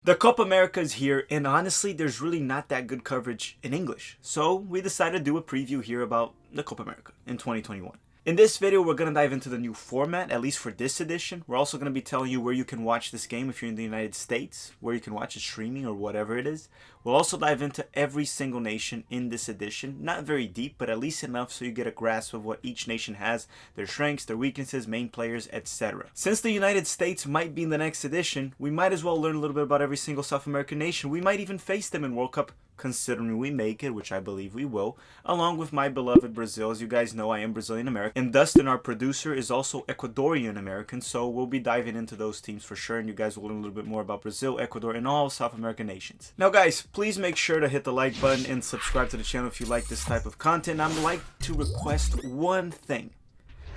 The Copa America is here, and honestly, there's really not that good coverage in English. So we decided to do a preview here about the Copa America in 2021. In this video, we're going to dive into the new format, at least for this edition. We're also going to be telling you where you can watch this game if you're in the United States, where you can watch it streaming or whatever it is. We'll also dive into every single nation in this edition. Not very deep, but at least enough so you get a grasp of what each nation has, their strengths, their weaknesses, main players, etc. Since the United States might be in the next edition, we might as well learn a little bit about every single South American nation. We might even face them in World Cup, considering we make it, which I believe we will, along with my beloved Brazil. As you guys know, I am Brazilian American, and Dustin, our producer, is also Ecuadorian American, so we'll be diving into those teams for sure, and you guys will learn a little bit more about Brazil, Ecuador, and all South American nations. Now guys, please make sure to hit the like button and subscribe to the channel if you like this type of content. I'd like to request one thing.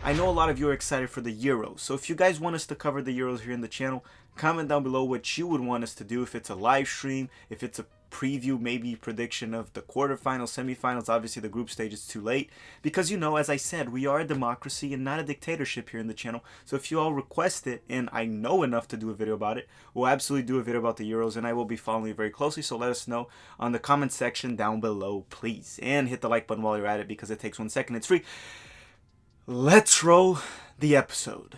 I know a lot of you are excited for the Euros, so if you guys want us to cover the Euros here in the channel, comment down below what you would want us to do, if it's a live stream, if it's a preview, maybe prediction of the quarterfinals, semifinals. Obviously the group stage is too late because, you know, as I said, we are a democracy and not a dictatorship here in the channel. So if you all request it and I know enough to do a video about it, we'll absolutely do a video about the Euros, and I will be following it very closely. So let us know on the comment section down below, please, and hit the like button while you're at it because it takes 1 second. It's free. Let's roll the episode.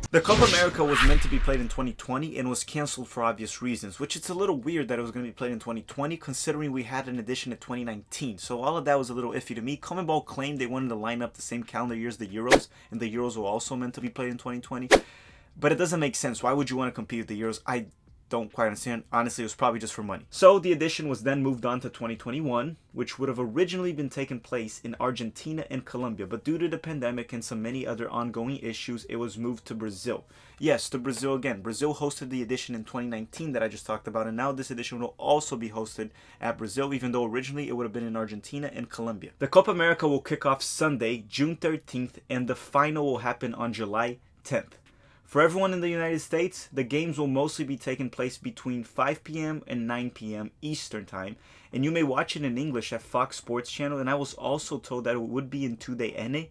The Copa America was meant to be played in 2020 and was cancelled for obvious reasons, which it's a little weird that it was going to be played in 2020 considering we had an edition in 2019. So all of that was a little iffy to me. CONMEBOL claimed they wanted to line up the same calendar year as the Euros, and the Euros were also meant to be played in 2020. But it doesn't make sense. Why would you want to compete with the Euros? I don't quite understand. Honestly, it was probably just for money. So the edition was then moved on to 2021, which would have originally been taking place in Argentina and Colombia, but due to the pandemic and some many other ongoing issues, it was moved to Brazil. Yes, to Brazil again. Brazil hosted the edition in 2019 that I just talked about, and now this edition will also be hosted at Brazil, even though originally it would have been in Argentina and Colombia. The Copa America will kick off Sunday, June 13th, and the final will happen on July 10th. For everyone in the United States, the games will mostly be taking place between 5 p.m. and 9 p.m. Eastern Time, and you may watch it in English at Fox Sports Channel, and I was also told that it would be in TUDN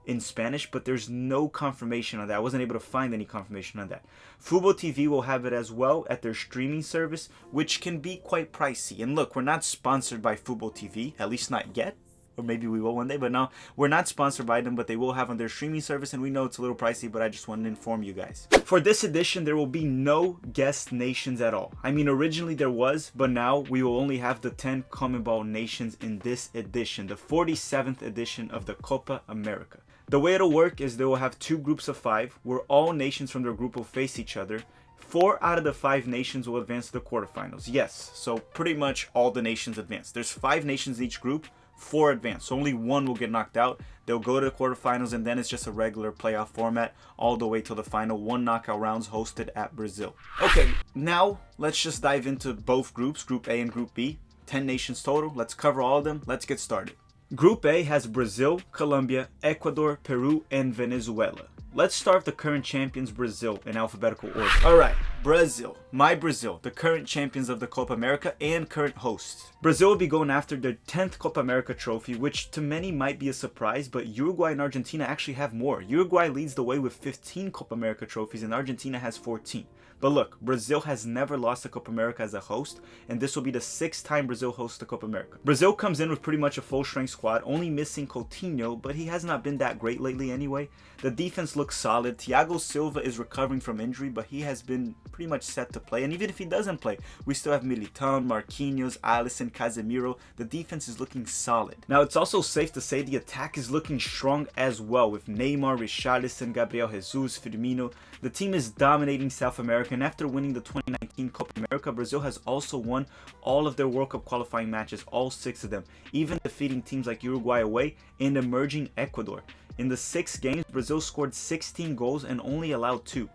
in Spanish, but there's no confirmation on that. I wasn't able to find any confirmation on that. Fubo TV will have it as well at their streaming service, which can be quite pricey. And look, we're not sponsored by Fubo TV, at least not yet. Or maybe we will one day, but no, we're not sponsored by them, but they will have on their streaming service, and we know it's a little pricey, but I just wanted to inform you guys. For this edition, there will be no guest nations at all. I mean, originally there was, but now we will only have the 10 CONMEBOL nations in this edition, the 47th edition of the Copa America. The way it'll work is they will have 2 groups of 5, where all nations from their group will face each other. 4 out of the 5 nations will advance to the quarterfinals. Yes, so pretty much all the nations advance. There's 5 nations in each group. 4 advance, so only 1 will get knocked out. They'll go to the quarterfinals, and then it's just a regular playoff format all the way till the final 1 knockout rounds hosted at Brazil. Okay, now let's just dive into both groups, Group A and Group B. 10 nations total. Let's cover all of them. Let's get started. Group A has Brazil, Colombia, Ecuador, Peru, and Venezuela. Let's start with the current champions, Brazil, in alphabetical order. Alright, Brazil, my Brazil, the current champions of the Copa America and current hosts. Brazil will be going after their 10th Copa America trophy, which to many might be a surprise, but Uruguay and Argentina actually have more. Uruguay leads the way with 15 Copa America trophies, and Argentina has 14. But look, Brazil has never lost the Copa America as a host, and this will be the 6th time Brazil hosts the Copa America. Brazil comes in with pretty much a full-strength squad, only missing Coutinho, but he has not been that great lately anyway. The defense looks solid. Thiago Silva is recovering from injury, but he has been pretty much set to play. And even if he doesn't play, we still have Militão, Marquinhos, Alisson, Casemiro. The defense is looking solid. Now, it's also safe to say the attack is looking strong as well, with Neymar, Richarlison, Gabriel Jesus, Firmino. The team is dominating South America, and after winning the 2019 Copa America, Brazil has also won all of their World Cup qualifying matches, all 6 of them, even defeating teams like Uruguay away and emerging Ecuador. In the 6 games, Brazil scored 16 goals and only allowed 2.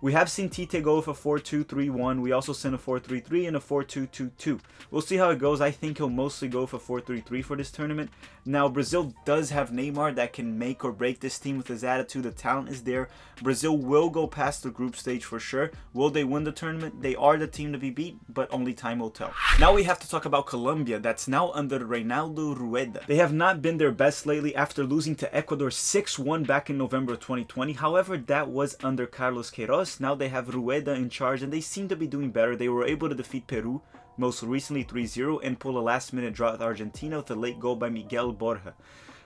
We have seen Tite go with a 4-2-3-1. We also seen a 4-3-3 and a 4-2-2-2. We'll see how it goes. I think he'll mostly go with a 4-3-3 for this tournament. Now, Brazil does have Neymar that can make or break this team with his attitude. The talent is there. Brazil will go past the group stage for sure. Will they win the tournament? They are the team to be beat, but only time will tell. Now we have to talk about Colombia, that's now under Reinaldo Rueda. They have not been their best lately after losing to Ecuador 6-1 back in November of 2020. However, that was under Carlos Queiroz. Now they have Rueda in charge and they seem to be doing better. They were able to defeat Peru, most recently 3-0, and pull a last-minute draw with Argentina with a late goal by Miguel Borja.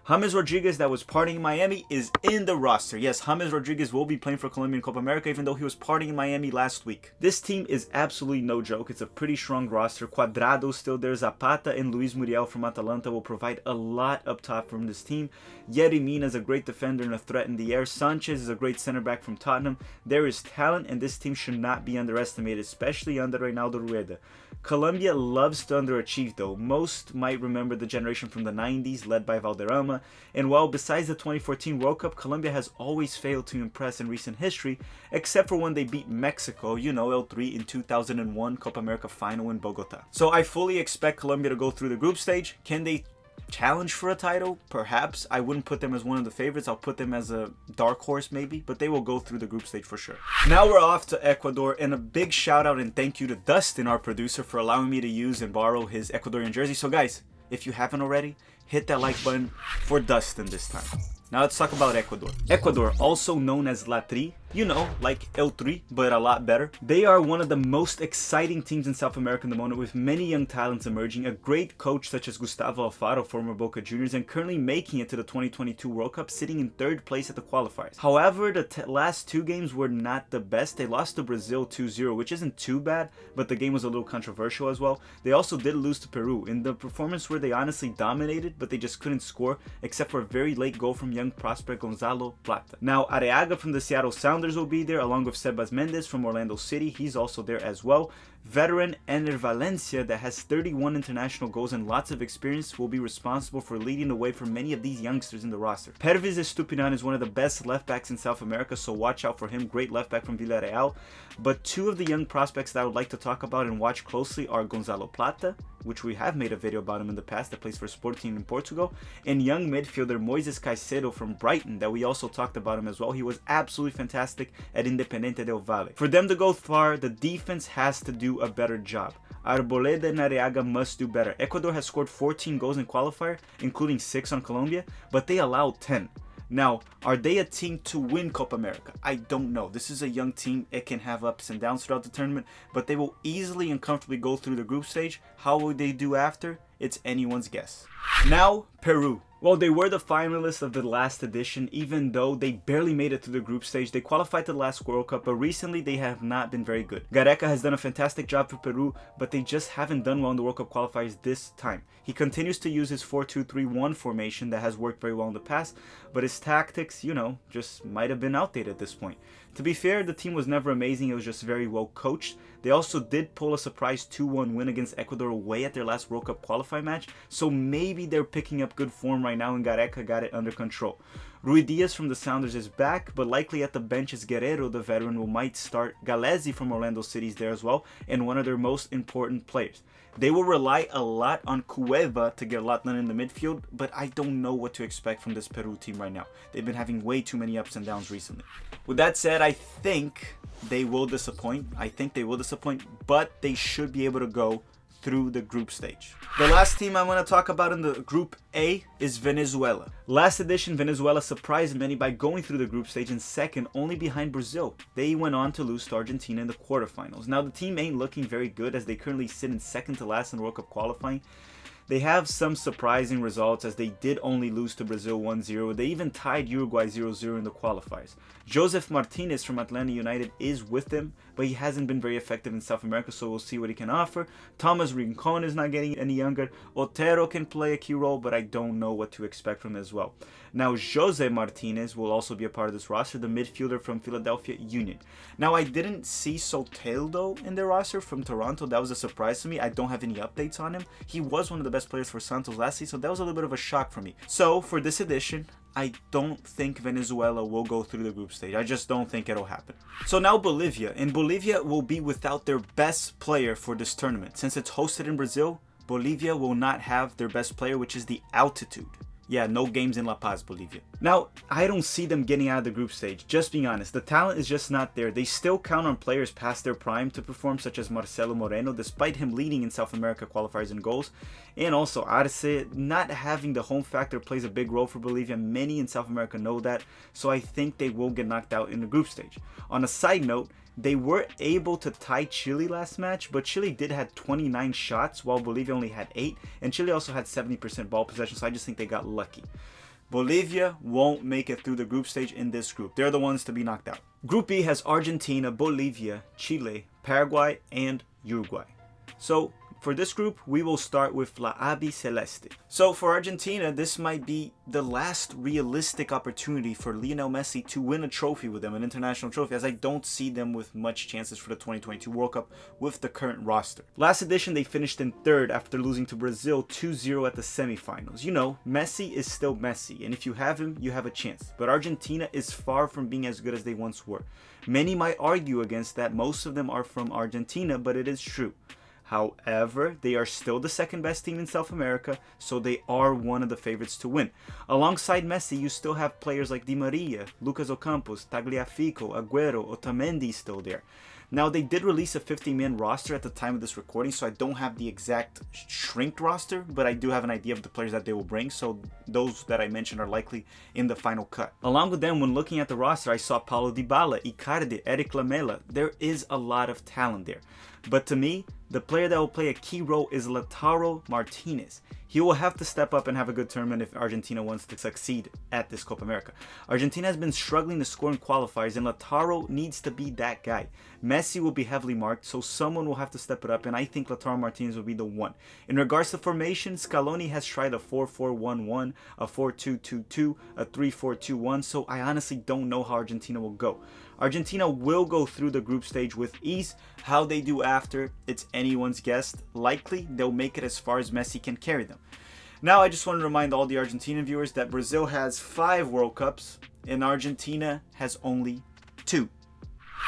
James Rodriguez, that was partying in Miami, is in the roster. Yes, James Rodriguez will be playing for Colombia in Copa America, even though he was partying in Miami last week. This team is absolutely no joke. It's a pretty strong roster. Cuadrado still there. Zapata and Luis Muriel from Atalanta will provide a lot up top from this team. Yerry Mina is a great defender and a threat in the air. Sanchez is a great center back from Tottenham. There is talent, and this team should not be underestimated, especially under Reinaldo Rueda. Colombia loves to underachieve though. Most might remember the generation from the 90s led by Valderrama, and while besides the 2014 World Cup, Colombia has always failed to impress in recent history, except for when they beat Mexico, you know, L3 in 2001 Copa America final in Bogota. So I fully expect Colombia to go through the group stage. Can they challenge for a title? Perhaps. I wouldn't put them as one of the favorites. I'll put them as a dark horse maybe, but they will go through the group stage for sure. Now we're off to Ecuador, and a big shout out and thank you to Dustin, our producer, for allowing me to use and borrow his Ecuadorian jersey. So guys, if you haven't already, hit that like button for Dustin this time. Now let's talk about Ecuador. Ecuador, also known as La Tri, you know, like El Tri, but a lot better. They are one of the most exciting teams in South America in the moment, with many young talents emerging, a great coach such as Gustavo Alfaro, former Boca Juniors, and currently making it to the 2022 World Cup, sitting in 3rd place at the qualifiers. However, the last 2 games were not the best. They lost to Brazil 2-0, which isn't too bad, but the game was a little controversial as well. They also did lose to Peru in the performance where they honestly dominated, but they just couldn't score, except for a very late goal from young prospect Gonzalo Plata. Now, Areaga from the Seattle Sounders will be there, along with Sebas Mendes from Orlando City. He's also there as well. Veteran Ener Valencia, that has 31 international goals and lots of experience, will be responsible for leading the way for many of these youngsters in the roster. Pervis Estupinan is one of the best left backs in South America, so watch out for him. Great left back from Villarreal. But 2 of the young prospects that I would like to talk about and watch closely are Gonzalo Plata, which we have made a video about him in the past, that plays for Sporting in Portugal, and young midfielder Moises Caicedo from Brighton, that we also talked about him as well. He was absolutely fantastic at Independiente del Valle. For them to go far, the defense has to do a better job. Arboleda and Areaga must do better. Ecuador has scored 14 goals in qualifier, including 6 on Colombia, but they allowed 10. Now, are they a team to win Copa America? I don't know. This is a young team. It can have ups and downs throughout the tournament, but they will easily and comfortably go through the group stage. How will they do after? It's anyone's guess. Now, Peru. Well, they were the finalists of the last edition, even though they barely made it to the group stage. They qualified to the last World Cup, but recently they have not been very good. Gareca has done a fantastic job for Peru, but they just haven't done well in the World Cup qualifiers this time. He continues to use his 4-2-3-1 formation that has worked very well in the past, but his tactics, you know, just might have been outdated at this point. To be fair, the team was never amazing. It was just very well coached. They also did pull a surprise 2-1 win against Ecuador away at their last World Cup qualifying match, so maybe they're picking up good form right now and Gareca got it under control. Rui Diaz from the Sounders is back, but likely at the bench is Guerrero, the veteran, who might start. Galezi from Orlando City is there as well, and one of their most important players. They will rely a lot on Cueva to get a lot done in the midfield, but I don't know what to expect from this Peru team right now. They've been having way too many ups and downs recently. With that said, I think they will disappoint. But they should be able to go through the group stage. The last team I want to talk about in the Group A is Venezuela. Last edition, Venezuela surprised many by going through the group stage in second, only behind Brazil. They went on to lose to Argentina in the quarterfinals. Now, the team ain't looking very good as they currently sit in second to last in World Cup qualifying. They have some surprising results as they did only lose to Brazil 1-0. They even tied Uruguay 0-0 in the qualifiers. Joseph Martinez from Atlanta United is with them, but he hasn't been very effective in South America, so we'll see what he can offer. Thomas Rincon is not getting any younger. Otero can play a key role, but I don't know what to expect from him as well. Now, Jose Martinez will also be a part of this roster, the midfielder from Philadelphia Union. Now, I didn't see Soteldo in their roster from Toronto. That was a surprise to me. I don't have any updates on him. He was one of the best players for Santos last season, so that was a little bit of a shock for me. So, for this edition, I don't think Venezuela will go through the group stage. I just don't think it'll happen. So now Bolivia, and Bolivia will be without their best player for this tournament. Since it's hosted in Brazil, Bolivia will not have their best player, which is the altitude. Yeah, no games in La Paz, Bolivia. Now, I don't see them getting out of the group stage. Just being honest, the talent is just not there. They still count on players past their prime to perform, such as Marcelo Moreno, despite him leading in South America qualifiers and goals. And also, Arce, not having the home factor plays a big role for Bolivia. Many in South America know that, so I think they will get knocked out in the group stage. On a side note, they were able to tie Chile last match, but Chile did have 29 shots while Bolivia only had 8, and Chile also had 70% ball possession, so I just think they got lucky. Bolivia won't make it through the group stage in this group. They're the ones to be knocked out. Group B has Argentina, Bolivia, Chile, Paraguay, and Uruguay. So for this group, we will start with La Albiceleste. So for Argentina, this might be the last realistic opportunity for Lionel Messi to win a trophy with them, an international trophy, as I don't see them with much chances for the 2022 World Cup with the current roster. Last edition, they finished in third after losing to Brazil 2-0 at the semifinals. You know, Messi is still Messi, and if you have him, you have a chance. But Argentina is far from being as good as they once were. Many might argue against that. Most of them are from Argentina, but it is true. However, they are still the second best team in South America, so they are one of the favorites to win. Alongside Messi, you still have players like Di Maria, Lucas Ocampos, Tagliafico, Agüero, Otamendi still there. Now, they did release a 50-man roster at the time of this recording, so I don't have the exact shrinked roster, but I do have an idea of the players that they will bring, so those that I mentioned are likely in the final cut. Along with them, when looking at the roster, I saw Paulo Dybala, Icardi, Eric Lamela. There is a lot of talent there. But to me, the player that will play a key role is Lautaro Martinez. He will have to step up and have a good tournament if Argentina wants to succeed at this Copa America. Argentina has been struggling to score in qualifiers, and Lautaro needs to be that guy. Messi will be heavily marked, so someone will have to step it up, and I think Lautaro Martinez will be the one. In regards to formation, Scaloni has tried a 4-4-1-1, a 4-2-2-2, a 3-4-2-1, so I honestly don't know how Argentina will go. Argentina will go through the group stage with ease. How they do after, it's anyone's guess. Likely, they'll make it as far as Messi can carry them. Now, I just want to remind all the Argentinian viewers that Brazil has 5 World Cups and Argentina has only 2.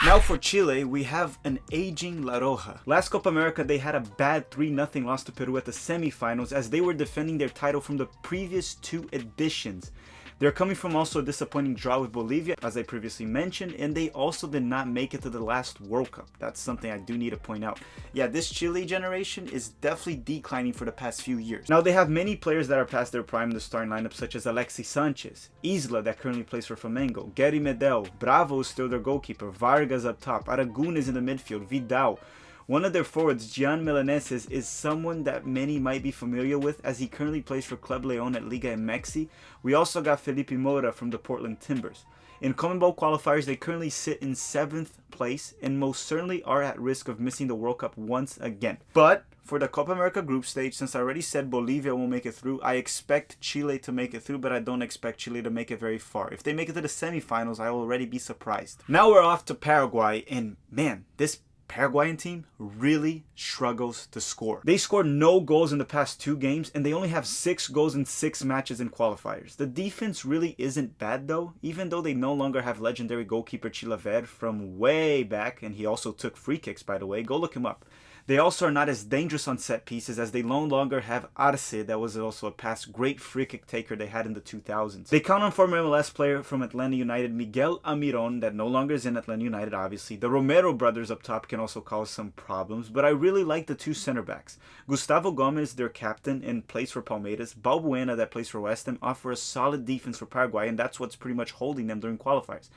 Now for Chile, we have an aging La Roja. Last Copa America, they had a bad 3-0 loss to Peru at the semifinals as they were defending their title from the previous 2 editions. They're coming from also a disappointing draw with Bolivia, as I previously mentioned, and they also did not make it to the last World Cup. That's something I do need to point out. Yeah, this Chile generation is definitely declining for the past few years. Now, they have many players that are past their prime in the starting lineup, such as Alexis Sanchez, Isla, that currently plays for Flamengo, Gary Medel, Bravo is still their goalkeeper, Vargas up top, Aragun is in the midfield, Vidal. One of their forwards, Gian Milaneses, is someone that many might be familiar with as he currently plays for Club León at Liga MX. We also got Felipe Moura from the Portland Timbers. In CONMEBOL qualifiers, they currently sit in 7th place and most certainly are at risk of missing the World Cup once again. But for the Copa America group stage, since I already said Bolivia won't make it through, I expect Chile to make it through, but I don't expect Chile to make it very far. If they make it to the semifinals, I will already be surprised. Now we're off to Paraguay, and man, this Paraguayan team really struggles to score. They scored no goals in the past 2 games, and they only have 6 goals in 6 matches in qualifiers. The defense really isn't bad though, even though they no longer have legendary goalkeeper Chilaver from way back, and he also took free kicks, by the way. Go look him up. They also are not as dangerous on set pieces as they no longer have Arce, that was also a past great free kick taker they had in the 2000s. They count on former MLS player from Atlanta United, Miguel Amiron, that no longer is in Atlanta United, obviously. The Romero brothers up top can also cause some problems, but I really like the 2 center backs. Gustavo Gomez, their captain, and plays for Palmeiras. Balbuena, that plays for West Ham, offer a solid defense for Paraguay, and that's what's pretty much holding them during qualifiers.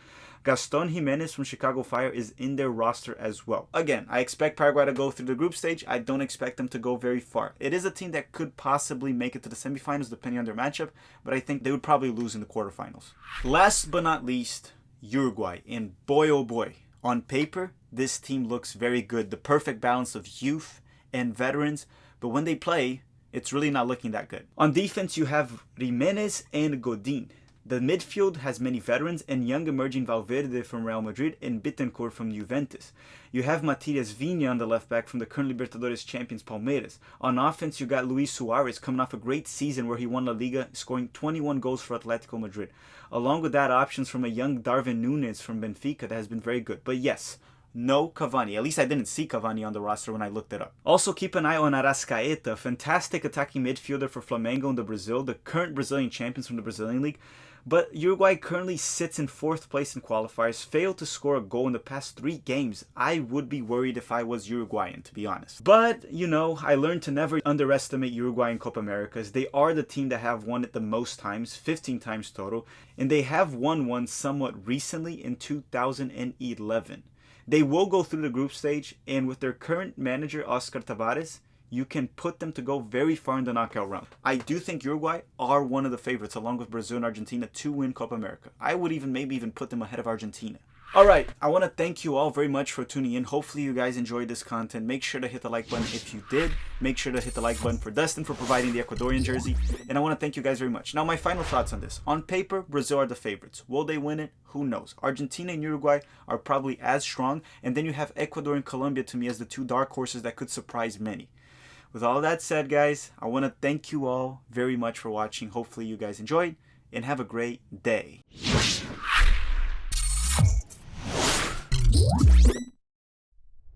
Gaston Jimenez from Chicago Fire is in their roster as well. Again, I expect Paraguay to go through the group stage. I don't expect them to go very far. It is a team that could possibly make it to the semifinals depending on their matchup, but I think they would probably lose in the quarterfinals. Last but not least, Uruguay. And boy oh boy, on paper, this team looks very good. The perfect balance of youth and veterans, but when they play, it's really not looking that good. On defense, you have Jimenez and Godin. The midfield has many veterans and young emerging Valverde from Real Madrid and Bittencourt from Juventus. You have Matias Vinha on the left back from the current Libertadores champions Palmeiras. On offense, you got Luis Suarez coming off a great season where he won La Liga, scoring 21 goals for Atletico Madrid. Along with that, options from a young Darwin Núñez from Benfica that has been very good. But yes, no Cavani. At least I didn't see Cavani on the roster when I looked it up. Also, keep an eye on Arrascaeta, fantastic attacking midfielder for Flamengo in the Brazil, the current Brazilian champions from the Brazilian League. But Uruguay currently sits in 4th place in qualifiers, failed to score a goal in the past 3 games. I would be worried if I was Uruguayan, to be honest. But, you know, I learned to never underestimate Uruguay in Copa America, as they are the team that have won it the most times, 15 times total, and they have won one somewhat recently in 2011. They will go through the group stage, and with their current manager, Oscar Tavares, you can put them to go very far in the knockout round. I do think Uruguay are one of the favorites, along with Brazil and Argentina, to win Copa America. I would maybe even put them ahead of Argentina. Alright, I want to thank you all very much for tuning in. Hopefully you guys enjoyed this content. Make sure to hit the like button if you did. Make sure to hit the like button for Dustin for providing the Ecuadorian jersey. And I want to thank you guys very much. Now, my final thoughts on this. On paper, Brazil are the favorites. Will they win it? Who knows? Argentina and Uruguay are probably as strong. And then you have Ecuador and Colombia to me as the 2 dark horses that could surprise many. With all that said, guys, I want to thank you all very much for watching. Hopefully you guys enjoyed, and have a great day.